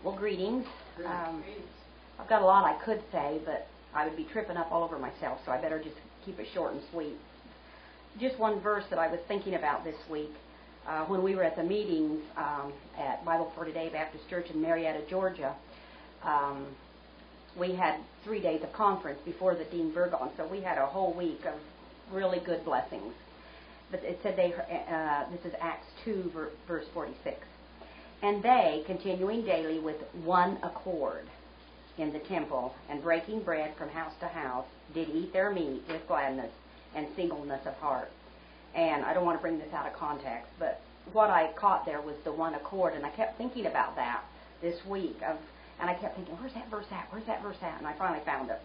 Well, greetings. I've got a lot I could say, but I would be tripping up all over myself, so I better just keep it short and sweet. Just one verse that I was thinking about this week. When we were at the meetings at Bible for Today Baptist Church in Marietta, Georgia, we had 3 days of conference before the Dean Burgon, so we had a whole week of really good blessings. But it said this is Acts 2, verse 46. And they, continuing daily with one accord in the temple, and breaking bread from house to house, did eat their meat with gladness and singleness of heart. And I don't want to bring this out of context, but what I caught there was the one accord, and I kept thinking about that this week. And I kept thinking, where's that verse at? Where's that verse at? And I finally found it.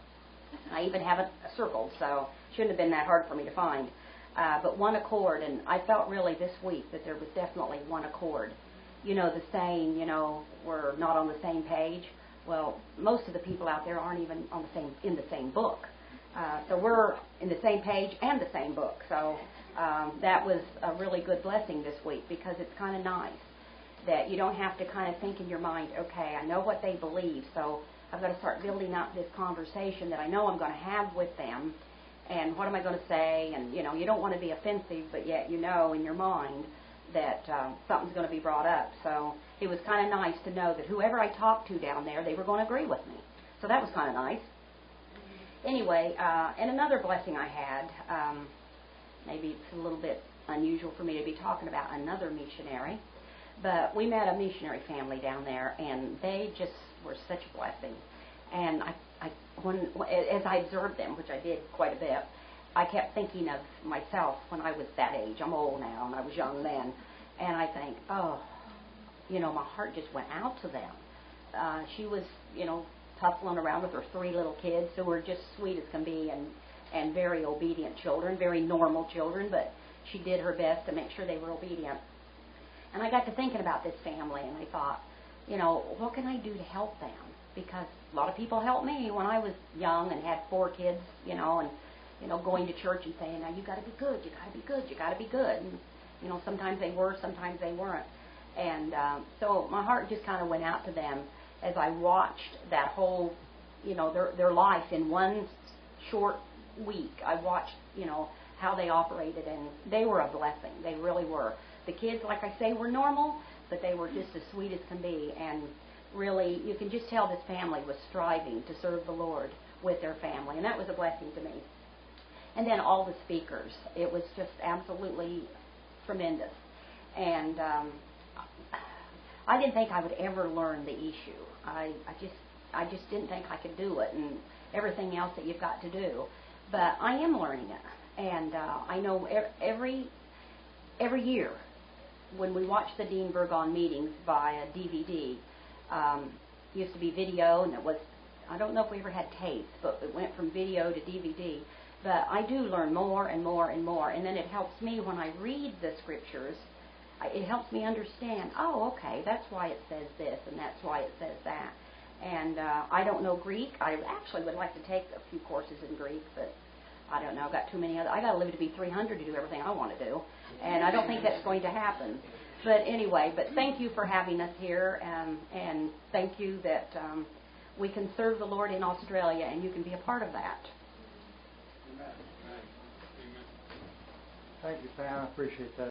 I even have it circled, so it shouldn't have been that hard for me to find. But one accord, and I felt really this week that there was definitely one accord. You know, the saying, we're not on the same page. Well, most of the people out there aren't even in the same book. So we're in the same page and the same book. So that was a really good blessing this week, because it's kind of nice that you don't have to kind of think in your mind, okay, I know what they believe, so I've got to start building up this conversation that I know I'm going to have with them, and what am I going to say? And, you don't want to be offensive, but yet in your mind that something's going to be brought up. So it was kind of nice to know that whoever I talked to down there, they were going to agree with me. So that was kind of nice. Anyway, and another blessing I had, maybe it's a little bit unusual for me to be talking about another missionary, but we met a missionary family down there, and they just were such a blessing. And as I observed them, which I did quite a bit, I kept thinking of myself when I was that age. I'm old now, and I was young then. And I think, my heart just went out to them. She was, tussling around with her 3 little kids who were just sweet as can be, and very obedient children, very normal children, but she did her best to make sure they were obedient. And I got to thinking about this family, and I thought, what can I do to help them? Because a lot of people helped me when I was young and had 4 kids, and going to church and saying, now you got to be good, you got to be good, you got to be good. And, sometimes they were, sometimes they weren't. And so my heart just kind of went out to them as I watched that whole, their life in one short week. I watched, how they operated, and they were a blessing. They really were. The kids, like I say, were normal, but they were just as sweet as can be. And really, you can just tell this family was striving to serve the Lord with their family, and that was a blessing to me. And then all the speakers. It was just absolutely tremendous. And I didn't think I would ever learn the issue. I just didn't think I could do it, and everything else that you've got to do. But I am learning it. And I know every year when we watch the Dean Burgon meetings via DVD, used to be video, and it was, I don't know if we ever had tapes, but it went from video to DVD. But I do learn more and more and more, and then it helps me when I read the scriptures. It helps me understand, okay, that's why it says this, and that's why it says that. And I don't know Greek. I actually would like to take a few courses in Greek, but I don't know. I've got too many other. I got to live to be 300 to do everything I want to do, and I don't think that's going to happen. But anyway, thank you for having us here, and thank you that we can serve the Lord in Australia, and you can be a part of that. Thank you, Pam. I appreciate that.